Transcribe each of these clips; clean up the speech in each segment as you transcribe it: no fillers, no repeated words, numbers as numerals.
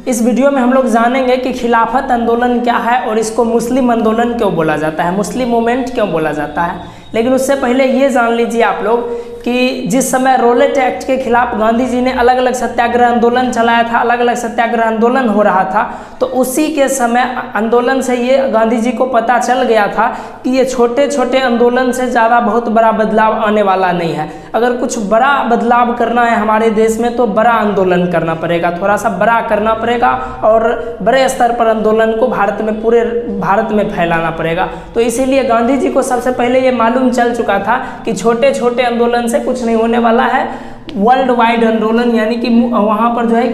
इस वीडियो में हम लोग जानेंगे कि खिलाफत आंदोलन क्या है और इसको मुस्लिम आंदोलन क्यों बोला जाता है, मुस्लिम मूवमेंट क्यों बोला जाता है। लेकिन उससे पहले ये जान लीजिए आप लोग कि जिस समय रोलेट एक्ट के खिलाफ गांधी जी ने अलग अलग सत्याग्रह आंदोलन चलाया था, अलग अलग सत्याग्रह आंदोलन हो रहा था, तो उसी के समय आंदोलन से ये गांधी जी को पता चल गया था कि ये छोटे छोटे आंदोलन से ज़्यादा बहुत बड़ा बदलाव आने वाला नहीं है। अगर कुछ बड़ा बदलाव करना है हमारे देश में तो बड़ा आंदोलन करना पड़ेगा, थोड़ा सा बड़ा करना पड़ेगा और बड़े स्तर पर आंदोलन को पूरे भारत में फैलाना पड़ेगा। तो इसीलिए गांधी जी को सबसे पहले ये मालूम चल चुका था कि छोटे छोटे आंदोलन से कुछ नहीं होने वाला है, वर्ल्ड वाइड आंदोलन यानी कि वहाँ पर जो है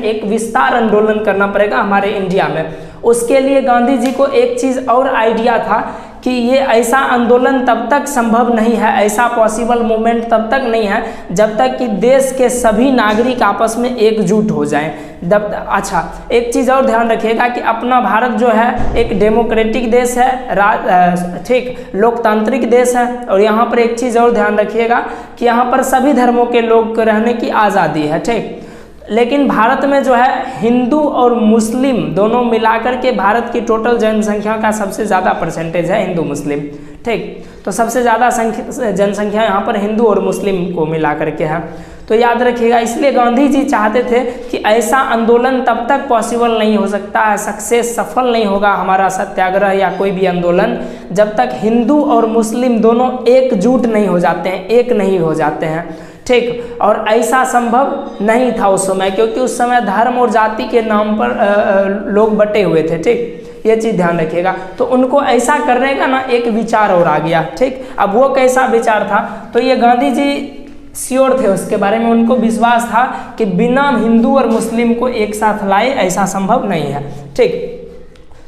एक विस्तार आंदोलन करना पड़ेगा हमारे इंडिया में। उसके लिए गांधी जी को एक चीज़ और आइडिया था कि ये ऐसा आंदोलन तब तक संभव नहीं है, ऐसा पॉसिबल मूवमेंट तब तक नहीं है जब तक कि देश के सभी नागरिक आपस में एकजुट हो जाएं। अच्छा, एक चीज़ और ध्यान रखिएगा कि अपना भारत जो है एक डेमोक्रेटिक देश है, ठीक, लोकतांत्रिक देश है। और यहाँ पर एक चीज़ और ध्यान रखिएगा कि यहाँ पर सभी धर्मों के लोग रहने की आज़ादी है, ठीक। लेकिन भारत में जो है हिंदू और मुस्लिम दोनों मिलाकर के भारत की टोटल जनसंख्या का सबसे ज़्यादा परसेंटेज है हिंदू मुस्लिम, ठीक। तो सबसे ज़्यादा जनसंख्या यहाँ पर हिंदू और मुस्लिम को मिलाकर के है। तो याद रखिएगा, इसलिए गांधी जी चाहते थे कि ऐसा आंदोलन तब तक पॉसिबल नहीं हो सकता है, सफल नहीं होगा हमारा सत्याग्रह या कोई भी आंदोलन जब तक हिंदू और मुस्लिम दोनों एकजुट नहीं हो जाते हैं, एक नहीं हो जाते हैं, ठीक। और ऐसा संभव नहीं था उस समय, क्योंकि उस समय धर्म और जाति के नाम पर लोग बटे हुए थे, ठीक। ये चीज़ ध्यान रखिएगा। तो उनको ऐसा करने का ना एक विचार और आ गया, ठीक। अब वो कैसा विचार था, तो ये गांधी जी श्योर थे उसके बारे में, उनको विश्वास था कि बिना हिंदू और मुस्लिम को एक साथ लाए ऐसा संभव नहीं है, ठीक।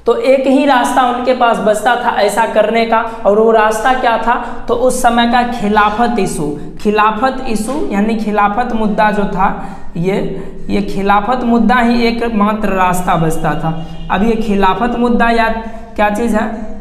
तो एक ही रास्ता उनके पास बचता था ऐसा करने का, और वो रास्ता क्या था, तो उस समय का खिलाफत इशू यानी खिलाफत मुद्दा जो था, ये खिलाफत मुद्दा ही एकमात्र रास्ता बचता था। अब ये खिलाफत मुद्दा या क्या चीज़ है,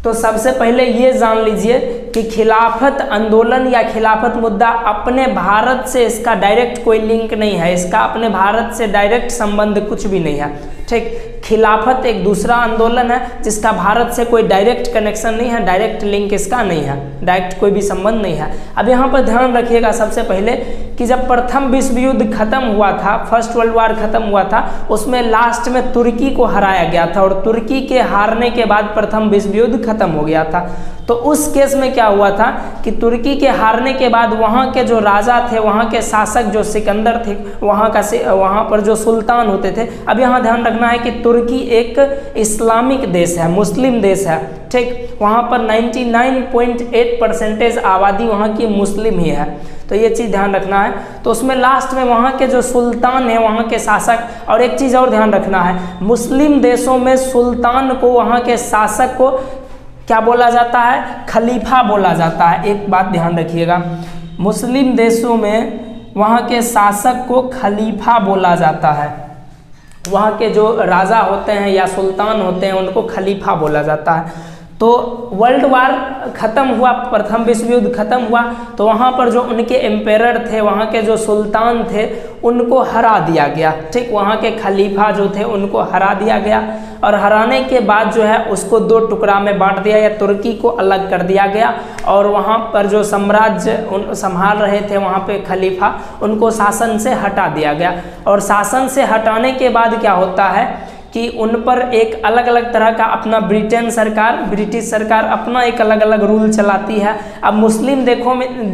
तो सबसे पहले ये जान लीजिए कि खिलाफत आंदोलन या खिलाफत मुद्दा अपने भारत से इसका डायरेक्ट कोई लिंक नहीं है, इसका अपने भारत से डायरेक्ट संबंध कुछ भी नहीं है, ठीक। खिलाफत एक दूसरा आंदोलन है जिसका भारत से कोई डायरेक्ट कनेक्शन नहीं है, डायरेक्ट लिंक इसका नहीं है, डायरेक्ट कोई भी संबंध नहीं है। अब यहाँ पर ध्यान रखिएगा सबसे पहले कि जब प्रथम विश्व युद्ध खत्म हुआ था, फर्स्ट वर्ल्ड वार खत्म हुआ था, उसमें लास्ट में तुर्की को हराया गया था और तुर्की के हारने के बाद प्रथम विश्व युद्ध खत्म हो गया था। तो उस केस में क्या हुआ था कि तुर्की के हारने के बाद वहाँ के जो राजा थे, वहाँ के शासक जो सिकंदर थे, वहाँ पर जो सुल्तान होते थे। अब यहाँ ध्यान रखना है कि तुर्की एक इस्लामिक देश है, मुस्लिम देश है, ठीक। वहाँ पर 99.8% आबादी वहाँ की मुस्लिम ही है, तो ये चीज़ ध्यान रखना है। तो उसमें लास्ट में वहाँ के जो सुल्तान है, वहाँ के शासक, और एक चीज़ और ध्यान रखना है, मुस्लिम देशों में सुल्तान को, वहाँ के शासक को क्या बोला जाता है, खलीफा बोला जाता है। एक बात ध्यान रखिएगा, मुस्लिम देशों में वहाँ के शासक को खलीफा बोला जाता है, वहाँ के जो राजा होते हैं या सुल्तान होते हैं उनको खलीफा बोला जाता है। तो वर्ल्ड वार ख़त्म हुआ, प्रथम विश्व युद्ध खत्म हुआ, तो वहाँ पर जो उनके एम्पेरर थे, वहाँ के जो सुल्तान थे, उनको हरा दिया गया, ठीक। वहाँ के खलीफा जो थे उनको हरा दिया गया, और हराने के बाद जो है उसको दो टुकड़ा में बांट दिया या तुर्की को अलग कर दिया गया, और वहाँ पर जो साम्राज्य संभाल रहे थे वहाँ पे खलीफा, उनको शासन से हटा दिया गया। और शासन से हटाने के बाद क्या होता है कि उन पर एक अलग अलग तरह का अपना ब्रिटिश सरकार अपना एक अलग अलग रूल चलाती है। अब मुस्लिम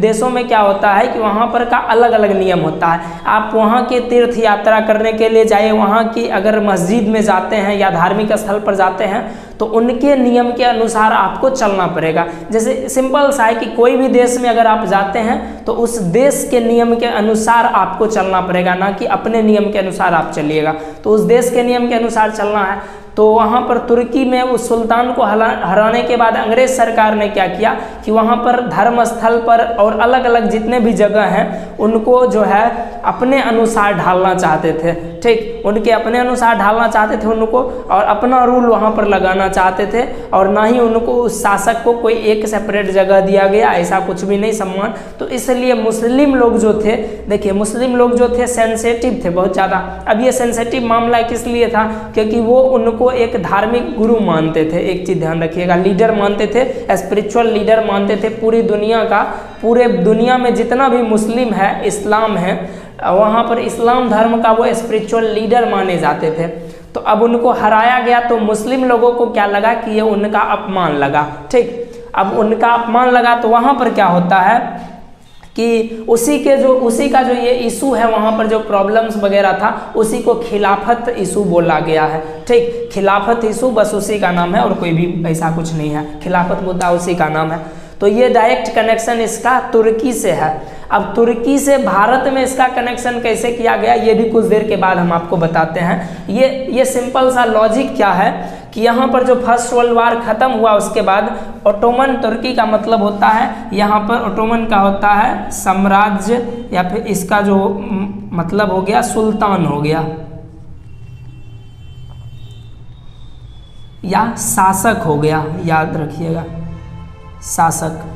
देशों में क्या होता है कि वहाँ पर का अलग अलग नियम होता है। आप वहाँ के तीर्थ यात्रा करने के लिए जाइए, वहाँ की अगर मस्जिद में जाते हैं या धार्मिक स्थल पर जाते हैं तो उनके नियम के अनुसार आपको चलना पड़ेगा। जैसे सिंपल सा है कि कोई भी देश में अगर आप जाते हैं तो उस देश के नियम के अनुसार आपको चलना पड़ेगा, ना कि अपने नियम के अनुसार आप चलिएगा। तो उस देश के नियम के अनुसार चलना है। तो वहाँ पर तुर्की में उस सुल्तान को हराने के बाद अंग्रेज सरकार ने क्या किया कि वहाँ पर धर्म स्थल पर और अलग अलग जितने भी जगह हैं उनको जो है अपने अनुसार ढालना चाहते थे, ठीक, उनके अपने अनुसार ढालना चाहते थे उनको, और अपना रूल वहाँ पर लगाना चाहते थे, और ना ही उनको उस शासक को कोई एक सेपरेट जगह दिया गया, ऐसा कुछ भी नहीं सम्मान। तो इसलिए मुस्लिम लोग जो थे, देखिए मुस्लिम लोग जो थे सेंसेटिव थे बहुत ज़्यादा। अब ये सेंसेटिव मामला किस लिए था, क्योंकि वो उनको एक धार्मिक गुरु मानते थे, एक चीज़ ध्यान रखिएगा, लीडर मानते थे, स्पिरिचुअल लीडर मानते थे पूरी दुनिया का। पूरे दुनिया में जितना भी मुस्लिम है, इस्लाम है, वहाँ पर इस्लाम धर्म का वो स्पिरिचुअल लीडर माने जाते थे। तो अब उनको हराया गया तो मुस्लिम लोगों को क्या लगा कि ये उनका अपमान लगा, ठीक। अब उनका अपमान लगा तो वहाँ पर क्या होता है कि उसी का जो ये इशू है, वहाँ पर जो प्रॉब्लम्स वगैरह था, उसी को खिलाफत इशू बोला गया है, ठीक। खिलाफत इशू बस उसी का नाम है और कोई भी ऐसा कुछ नहीं है, खिलाफत मुद्दा उसी का नाम है। तो ये डायरेक्ट कनेक्शन इसका तुर्की से है। अब तुर्की से भारत में इसका कनेक्शन कैसे किया गया, ये भी कुछ देर के बाद हम आपको बताते हैं। ये सिंपल सा लॉजिक क्या है कि यहाँ पर जो फर्स्ट वर्ल्ड वार खत्म हुआ उसके बाद ओटोमन तुर्की का मतलब होता है, यहाँ पर ओटोमन का होता है साम्राज्य, या फिर इसका जो मतलब हो गया सुल्तान हो गया या शासक हो गया, याद रखिएगा, शासक।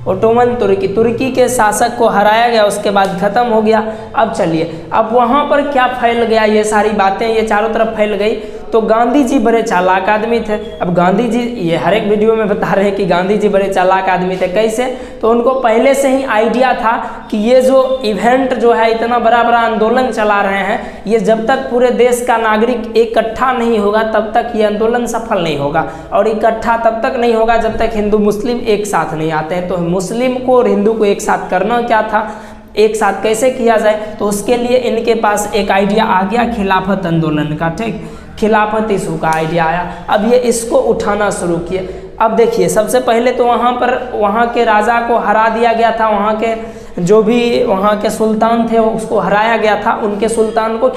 ओटोमन तुर्की के शासक को हराया गया, उसके बाद खत्म हो गया। अब चलिए, अब वहाँ पर क्या फैल गया, ये सारी बातें ये चारों तरफ फैल गई। तो गांधी जी बड़े चालाक आदमी थे। अब गांधी जी, ये हर एक वीडियो में बता रहे हैं कि गांधी जी बड़े चालाक आदमी थे। कैसे? तो उनको पहले से ही आइडिया था कि ये जो इवेंट जो है, इतना बड़ा बड़ा आंदोलन चला रहे हैं, ये जब तक पूरे देश का नागरिक इकट्ठा नहीं होगा तब तक ये आंदोलन सफल नहीं होगा, और इकट्ठा तब तक नहीं होगा जब तक हिंदू मुस्लिम एक साथ नहीं आते हैं। तो मुस्लिम को और हिंदू को एक साथ करना क्या था, एक साथ कैसे किया जाए, तो उसके लिए इनके पास एक आइडिया आ गया खिलाफत आंदोलन का, ठीक, खिलाफत इशू का आइडिया आया। अब ये इसको उठाना शुरू किए। अब देखिए, सबसे पहले तो वहाँ के राजा को हरा दिया गया था, वहाँ के जो भी वहाँ के सुल्तान थे उसको हराया गया था, उनके सुल्तान को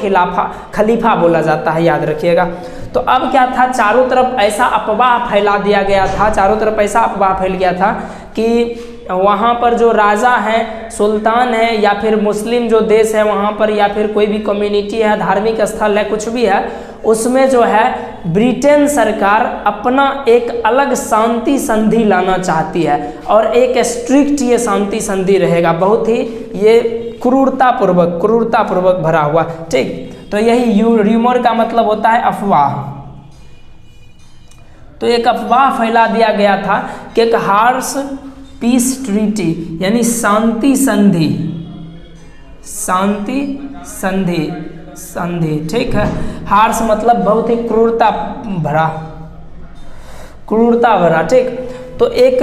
खलीफा बोला जाता है, याद रखिएगा। तो अब क्या था, चारों तरफ ऐसा अफवाह फैला दिया गया था, चारों तरफ ऐसा अफवाह फैल गया था कि वहाँ पर जो राजा हैं, सुल्तान है, या फिर मुस्लिम जो देश है वहाँ पर, या फिर कोई भी कम्युनिटी है, धार्मिक स्थल है, कुछ भी है, उसमें जो है ब्रिटेन सरकार अपना एक अलग शांति संधि लाना चाहती है, और एक स्ट्रिक्ट ये शांति संधि रहेगा, बहुत ही ये क्रूरतापूर्वक भरा हुआ, ठीक। तो यही र्यूमर का मतलब होता है अफवाह। तो एक अफवाह फैला दिया गया था कि एक हार्श पीस ट्रीटी, यानी शांति संधि, ठीक है। हार्श मतलब बहुत ही क्रूरता भरा, ठीक। तो एक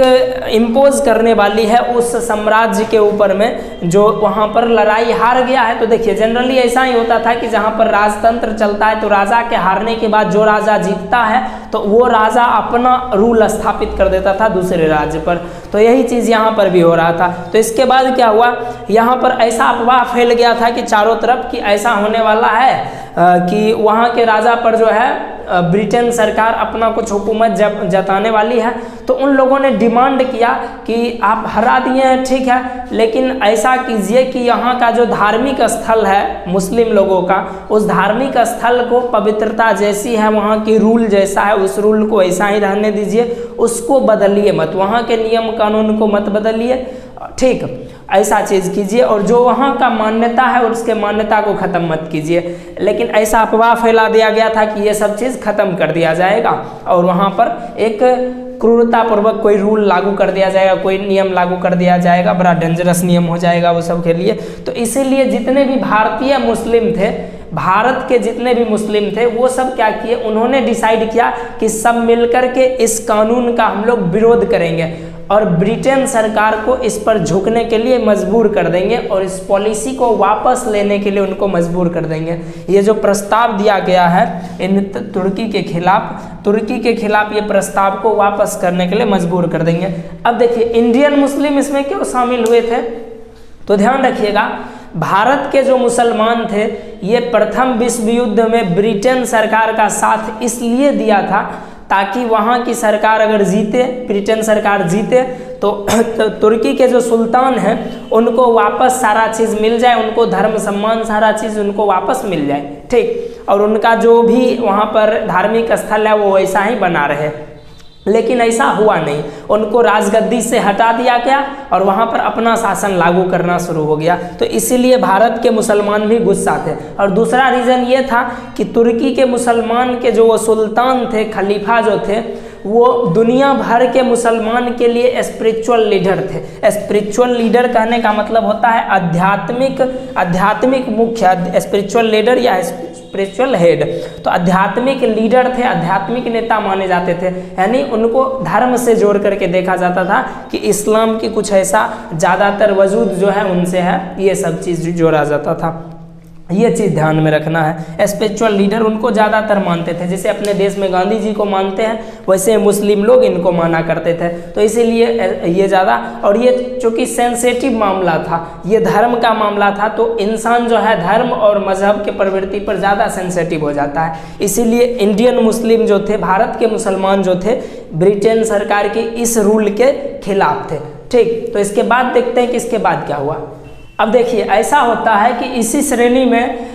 इम्पोज करने वाली है उस साम्राज्य के ऊपर में जो वहाँ पर लड़ाई हार गया है। तो देखिए, जनरली ऐसा ही होता था कि जहाँ पर राजतंत्र चलता है तो राजा के हारने के बाद जो राजा जीतता है तो वो राजा अपना रूल स्थापित कर देता था दूसरे राज्य पर। तो यही चीज़ यहाँ पर भी हो रहा था। तो इसके बाद क्या हुआ, यहाँ पर ऐसा अफवाह फैल गया था कि चारों तरफ कि ऐसा होने वाला है कि वहाँ के राजा पर जो है ब्रिटेन सरकार अपना कुछ हुकूमत जताने वाली है। तो उन लोगों ने डिमांड किया कि आप हरा दिए हैं, ठीक है, लेकिन ऐसा कीजिए कि यहाँ का जो धार्मिक स्थल है मुस्लिम लोगों का, उस धार्मिक स्थल को पवित्रता जैसी है, वहाँ की रूल जैसा है, उस रूल को ऐसा ही रहने दीजिए, उसको बदलिए मत, वहाँ के नियम कानून को मत बदलिए, ठीक, ऐसा चीज़ कीजिए, और जो वहाँ का मान्यता है उसके मान्यता को ख़त्म मत कीजिए। लेकिन ऐसा अफवाह फैला दिया गया था कि ये सब चीज़ ख़त्म कर दिया जाएगा और वहाँ पर एक क्रूरतापूर्वक कोई रूल लागू कर दिया जाएगा, कोई नियम लागू कर दिया जाएगा, बड़ा डेंजरस नियम हो जाएगा वो सब के लिए। तो इसीलिए जितने भी भारतीय मुस्लिम थे, भारत के जितने भी मुस्लिम थे, वो सब क्या किए, उन्होंने डिसाइड किया कि सब मिलकर के इस कानून का हम लोग विरोध करेंगे और ब्रिटेन सरकार को इस पर झुकने के लिए मजबूर कर देंगे और इस पॉलिसी को वापस लेने के लिए उनको मजबूर कर देंगे। ये जो प्रस्ताव दिया गया है इन तुर्की के खिलाफ ये प्रस्ताव को वापस करने के लिए मजबूर कर देंगे। अब देखिए, इंडियन मुस्लिम इसमें क्यों शामिल हुए थे, तो ध्यान रखिएगा, भारत के जो मुसलमान थे ये प्रथम विश्व युद्ध में ब्रिटेन सरकार का साथ इसलिए दिया था ताकि वहाँ की सरकार अगर जीते, ब्रिटेन सरकार जीते तो तुर्की के जो सुल्तान हैं उनको वापस सारा चीज़ मिल जाए, उनको धर्म सम्मान सारा चीज़ उनको वापस मिल जाए, ठीक, और उनका जो भी वहाँ पर धार्मिक स्थल है वो वैसा ही बना रहे। लेकिन ऐसा हुआ नहीं, उनको राजगद्दी से हटा दिया गया और वहाँ पर अपना शासन लागू करना शुरू हो गया। तो इसीलिए भारत के मुसलमान भी गुस्सा थे। और दूसरा रीज़न ये था कि तुर्की के मुसलमान के जो वो सुल्तान थे, खलीफा जो थे, वो दुनिया भर के मुसलमान के लिए स्पिरिचुअल लीडर थे। स्पिरिचुअल लीडर कहने का मतलब होता है आध्यात्मिक मुख्य, स्पिरिचुअल लीडर या स्पिरिचुअल हेड। तो आध्यात्मिक लीडर थे, आध्यात्मिक नेता माने जाते थे, यानी उनको धर्म से जोड़ करके देखा जाता था कि इस्लाम की कुछ ऐसा ज़्यादातर वजूद जो है उनसे है, ये सब चीज़ जोड़ा जाता था। ये चीज़ ध्यान में रखना है। स्पिरिचुअल लीडर उनको ज़्यादातर मानते थे, जैसे अपने देश में गांधी जी को मानते हैं वैसे मुस्लिम लोग इनको माना करते थे। तो इसीलिए ये ज़्यादा, और ये चूँकि सेंसेटिव मामला था, ये धर्म का मामला था, तो इंसान जो है धर्म और मजहब के प्रवृत्ति पर ज़्यादा सेंसेटिव हो जाता है। इसीलिए इंडियन मुस्लिम जो थे, भारत के मुसलमान जो थे, ब्रिटेन सरकार की इस रूल के खिलाफ थे, ठीक। तो इसके बाद देखते हैं कि इसके बाद क्या हुआ। अब देखिए, ऐसा होता है कि इसी श्रेणी में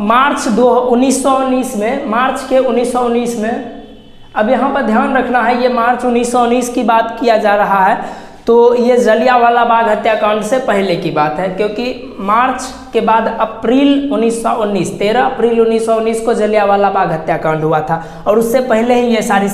मार्च 1919 में, मार्च के 1919 में, अब यहाँ पर ध्यान रखना है, ये मार्च 1919 की बात किया जा रहा है, तो ये जलियांवाला बाग हत्याकांड से पहले की बात है, क्योंकि मार्च के बाद अप्रैल 1919, 13 अप्रैल 1919 को जलियांवाला बाग हत्याकांड हुआ था, और उससे पहले ही ये सारी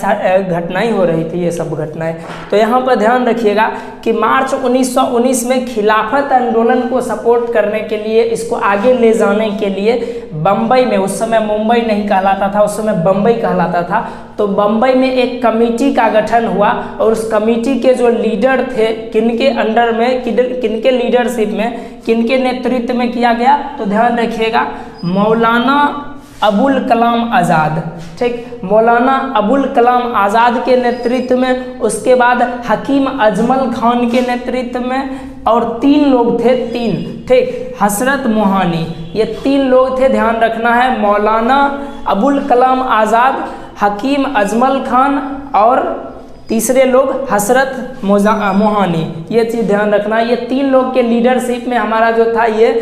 घटनाएं हो रही थी, ये सब घटनाएं। तो यहाँ पर ध्यान रखिएगा कि मार्च 1919 में खिलाफत आंदोलन को सपोर्ट करने के लिए, इसको आगे ले जाने के लिए बम्बई में, उस समय मुंबई नहीं कहलाता था, उस समय बम्बई कहलाता था, तो बम्बई में एक कमेटी का गठन हुआ, और उस कमेटी के जो लीडर थे, किनके अंडर में, किनके लीडरशिप में, किनके नेतृत्व में किया गया, तो ध्यान रखिएगा, मौलाना अबुल कलाम आज़ाद, ठीक, मौलाना अबुल कलाम आज़ाद के नेतृत्व में, उसके बाद हकीम अजमल खान के नेतृत्व में, और 3 लोग थे, 3, ठीक, हसरत मोहानी, ये 3 लोग थे, ध्यान रखना है, मौलाना अबुल कलाम आज़ाद, हकीम अजमल खान और तीसरे लोग हसरत मोहानी, ये चीज़ ध्यान रखना। ये 3 लोग के लीडरशिप में हमारा जो था ये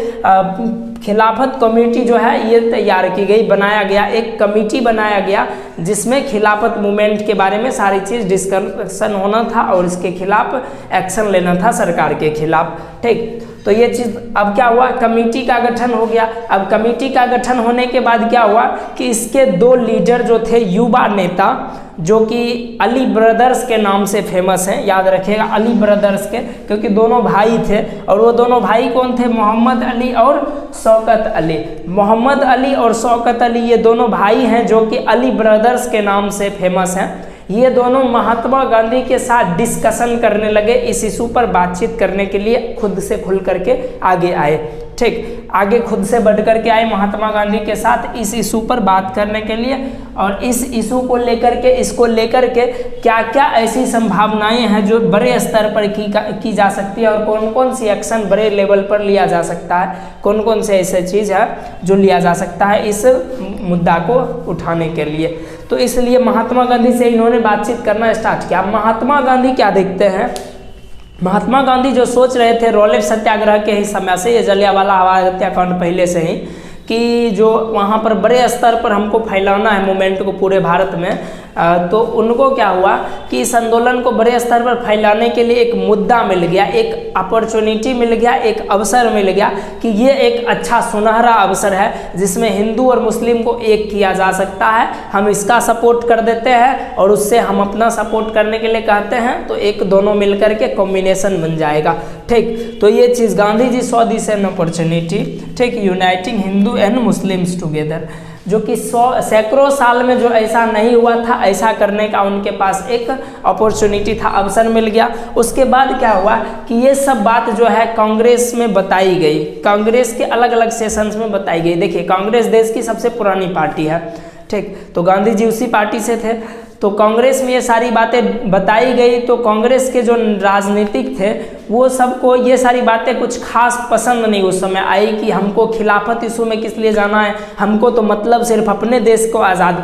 खिलाफत कमेटी जो है ये तैयार की गई, बनाया गया, एक कमेटी बनाया गया जिसमें खिलाफत मूवमेंट के बारे में सारी चीज़ डिस्कशन होना था और इसके खिलाफ एक्शन लेना था सरकार के खिलाफ, ठीक। तो ये चीज़, अब क्या हुआ, कमेटी का गठन हो गया। अब कमेटी का गठन होने के बाद क्या हुआ कि इसके 2 लीडर जो थे, युवा नेता, जो कि अली ब्रदर्स के नाम से फेमस हैं, याद रखिएगा अली ब्रदर्स के, क्योंकि दोनों भाई थे, और वो दोनों भाई कौन थे, मोहम्मद अली और शौकत अली। मोहम्मद अली और शौकत अली ये दोनों भाई हैं जो कि अली ब्रदर्स के नाम से फेमस हैं। ये दोनों महात्मा गांधी के साथ डिस्कशन करने लगे, इस इशू पर बातचीत करने के लिए खुद से खुल करके आगे आए, ठीक, आगे खुद से बढ़ करके आए महात्मा गांधी के साथ इस इशू पर बात करने के लिए। और इस इशू को लेकर के, इसको लेकर के क्या क्या ऐसी संभावनाएं हैं जो बड़े स्तर पर की जा सकती है, और कौन कौन सी एक्शन बड़े लेवल पर लिया जा सकता है, कौन कौन से ऐसे चीज़ है जो लिया जा सकता है इस मुद्दा को उठाने के लिए। तो इसलिए महात्मा गांधी से इन्होंने बातचीत करना स्टार्ट किया। महात्मा गांधी क्या देखते हैं, महात्मा गांधी जो सोच रहे थे रॉलेट सत्याग्रह के ही समय से, ये जलियांवाला बाग हत्याकांड पहले से ही, कि जो वहाँ पर बड़े स्तर पर हमको फैलाना है मूवमेंट को पूरे भारत में, तो उनको क्या हुआ कि इस आंदोलन को बड़े स्तर पर फैलाने के लिए एक मुद्दा मिल गया, एक अपॉर्चुनिटी मिल गया, एक अवसर मिल गया कि ये एक अच्छा सुनहरा अवसर है जिसमें हिंदू और मुस्लिम को एक किया जा सकता है, हम इसका सपोर्ट कर देते हैं और उससे हम अपना सपोर्ट करने के लिए कहते हैं, तो एक दोनों मिलकर के कॉम्बिनेशन बन जाएगा, ठीक। तो ये चीज़ Gandhi ji saw this an opportunity, ठीक, uniting Hindu and Muslims together, जो कि सैकड़ों साल में जो ऐसा नहीं हुआ था, ऐसा करने का उनके पास एक अपॉर्चुनिटी था, अवसर मिल गया। उसके बाद क्या हुआ कि ये सब बात जो है कांग्रेस में बताई गई, कांग्रेस के अलग अलग सेशंस में बताई गई। देखिए, कांग्रेस देश की सबसे पुरानी पार्टी है, ठीक, तो गांधी जी उसी पार्टी से थे। तो कांग्रेस में ये सारी बातें बताई गई, तो कांग्रेस के जो राजनीतिक थे वो सबको ये सारी बातें कुछ खास पसंद नहीं उस समय आई कि हमको खिलाफत इशू में किस लिए जाना है, हमको तो मतलब सिर्फ अपने देश को आज़ाद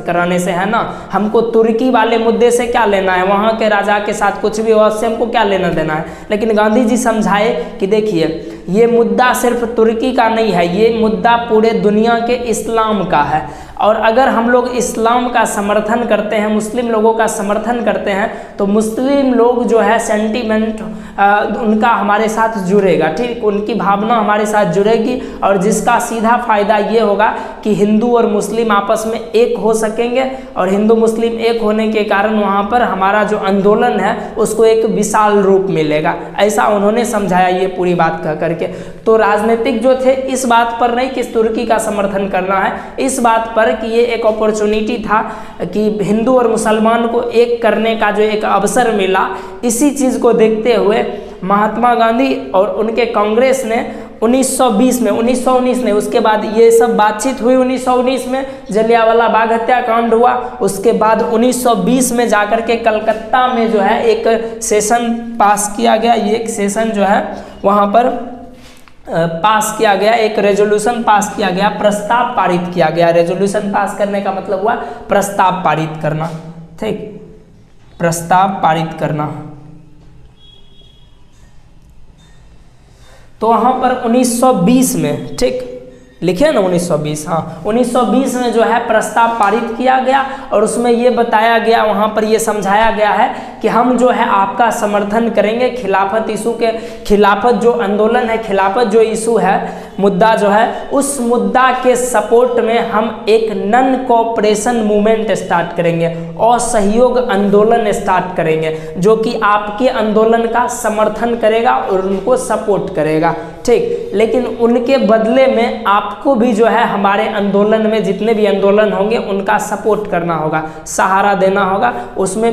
कराने से है ना, हमको तुर्की वाले मुद्दे से क्या लेना है, वहाँ के राजा के साथ कुछ भी हो उससे हमको क्या लेना देना है। लेकिन गांधी जी समझाए कि देखिए ये मुद्दा सिर्फ तुर्की का नहीं है, ये मुद्दा पूरे दुनिया के इस्लाम का है, और अगर हम लोग इस्लाम का समर्थन करते हैं, मुस्लिम लोगों का समर्थन करते हैं, तो मुस्लिम लोग जो है सेंटीमेंट उनका हमारे साथ जुड़ेगा, ठीक, उनकी भावना हमारे साथ जुड़ेगी, और जिसका सीधा फायदा ये होगा कि हिंदू और मुस्लिम आपस में एक हो सकेंगे, और हिंदू मुस्लिम एक होने के कारण वहाँ पर हमारा जो आंदोलन है उसको एक विशाल रूप मिलेगा। ऐसा उन्होंने समझाया ये पूरी बात कह करके। तो राजनीतिक जो थे इस बात पर नहीं कि तुर्की का समर्थन करना है, इस बात पर कि ये एक अपॉर्चुनिटी था कि हिंदू और मुसलमान को एक करने का जो एक अवसर मिला, इसी चीज़ को देखते हुए महात्मा गांधी और उनके कांग्रेस ने 1920 में 1919 ने उसके बाद ये सब बातचीत हुई, 1919 में जलियांवाला बाग हत्याकांड हुआ, उसके बाद 1920 में जाकर के कलकत्ता में जो है एक सेशन पास किया गया, ये एक सेशन जो है वहाँ पर पास किया गया, एक रेजोल्यूशन पास किया गया, प्रस्ताव पारित किया गया। रेजोल्यूशन पास करने का मतलब हुआ प्रस्ताव पारित करना, ठीक, प्रस्ताव पारित करना। तो वहाँ पर 1920 में, ठीक, लिखे ना 1920, हाँ 1920 में जो है प्रस्ताव पारित किया गया, और उसमें ये बताया गया, वहाँ पर ये समझाया गया है कि हम जो है आपका समर्थन करेंगे खिलाफत इशू के, खिलाफत जो आंदोलन है, खिलाफत जो इशू है, मुद्दा जो है, उस मुद्दा के सपोर्ट में हम एक नन कोऑपरेशन मूवमेंट स्टार्ट करेंगे, असहयोग आंदोलन स्टार्ट करेंगे, जो कि आपके आंदोलन का समर्थन करेगा और उनको सपोर्ट करेगा, ठीक। लेकिन उनके बदले में आपको भी जो है हमारे आंदोलन में जितने भी आंदोलन होंगे उनका सपोर्ट करना होगा, सहारा देना होगा, उसमें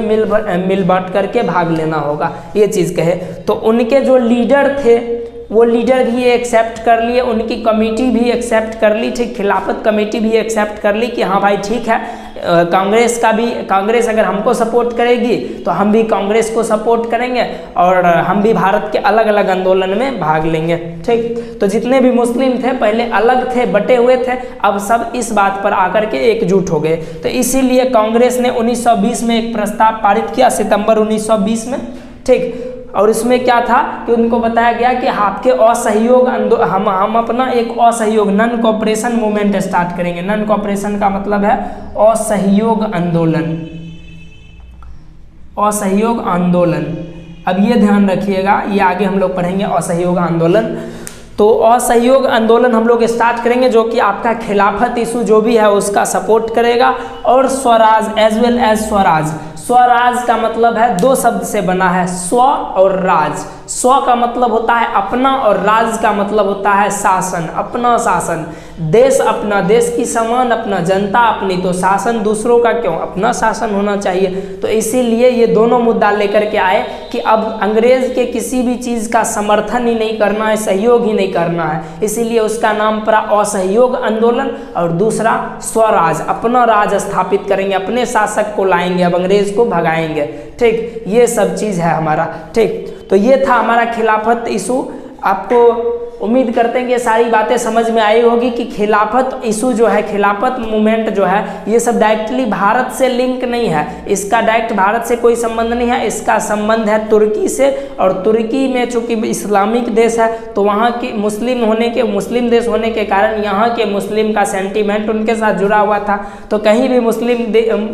मिल बांट करके भाग लेना होगा, ये चीज़ कहे। तो उनके जो लीडर थे वो लीडर भी एक्सेप्ट कर लिए, उनकी कमेटी भी एक्सेप्ट कर ली, ठीक, खिलाफत कमेटी भी एक्सेप्ट कर ली कि हाँ भाई ठीक है, कांग्रेस अगर हमको सपोर्ट करेगी तो हम भी कांग्रेस को सपोर्ट करेंगे, और हम भी भारत के अलग अलग आंदोलन में भाग लेंगे, ठीक। तो जितने भी मुस्लिम थे पहले अलग थे, बटे हुए थे, अब सब इस बात पर आकर के एकजुट हो गए। तो इसीलिए कांग्रेस ने 1920 में एक प्रस्ताव पारित किया, सितंबर 1920 में, ठीक। और इसमें क्या था कि उनको बताया गया कि आपके असहयोग हम अपना एक असहयोग नन कोऑपरेशन मूवमेंट स्टार्ट करेंगे। नन कोऑपरेशन का मतलब है असहयोग आंदोलन, असहयोग आंदोलन। अब ये ध्यान रखिएगा, ये आगे हम लोग पढ़ेंगे असहयोग आंदोलन। तो असहयोग आंदोलन हम लोग स्टार्ट करेंगे जो कि आपका खिलाफत इशू जो भी है उसका सपोर्ट करेगा, और Swaraj as well as Swaraj. Swaraj का मतलब है दो शब्द से बना है, स्व और राज। स्व का मतलब होता है अपना, और राज का मतलब होता है शासन, अपना शासन। देश अपना, देश की समान अपना, जनता अपनी, तो शासन दूसरों का क्यों, अपना शासन होना चाहिए। तो इसीलिए ये दोनों मुद्दा लेकर के आए कि अब अंग्रेज के किसी भी चीज़ का समर्थन ही नहीं करना है, सहयोग ही नहीं करना है, इसीलिए उसका नाम पड़ा असहयोग आंदोलन। और दूसरा स्वराज, अपना राज स्थापित करेंगे, अपने शासक को लाएंगे, अब अंग्रेज को भगाएंगे, ठीक। ये सब चीज़ है हमारा, ठीक। तो ये था हमारा खिलाफत इशू। आपको उम्मीद करते हैं कि ये सारी बातें समझ में आई होगी कि खिलाफत इशू जो है, खिलाफत मूवमेंट जो है, ये सब डायरेक्टली भारत से लिंक नहीं है, इसका डायरेक्ट भारत से कोई संबंध नहीं है, इसका संबंध है तुर्की से। और तुर्की में चूंकि इस्लामिक देश है तो वहाँ की मुस्लिम देश होने के कारण यहाँ के मुस्लिम का सेंटीमेंट उनके साथ जुड़ा हुआ था। तो कहीं भी मुस्लिम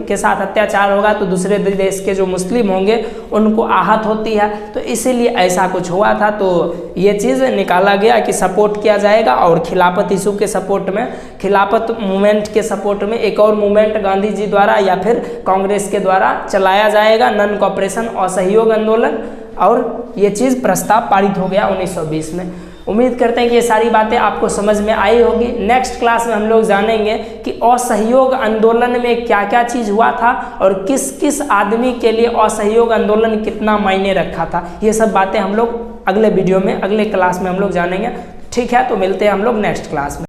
के साथ अत्याचार होगा तो दूसरे देश के जो मुस्लिम होंगे उनको आहत होती है, तो इसीलिए ऐसा कुछ हुआ था। तो ये चीज़ निकाला गया कि सपोर्ट किया जाएगा, और खिलाफत इशू के सपोर्ट में, खिलाफत मूवमेंट के सपोर्ट में एक और मूवमेंट गांधी जी द्वारा या फिर कांग्रेस के द्वारा चलाया जाएगा, नन कोऑपरेशन असहयोग आंदोलन। और ये चीज़ प्रस्ताव पारित हो गया 1920 में। उम्मीद करते हैं कि ये सारी बातें आपको समझ में आई होगी। नेक्स्ट क्लास में हम लोग जानेंगे कि असहयोग आंदोलन में क्या क्या चीज़ हुआ था और किस किस आदमी के लिए असहयोग आंदोलन कितना मायने रखा था। ये सब बातें हम लोग अगले वीडियो में, अगले क्लास में हम लोग जानेंगे। ठीक है, तो मिलते हैं हम लोग नेक्स्ट क्लास में।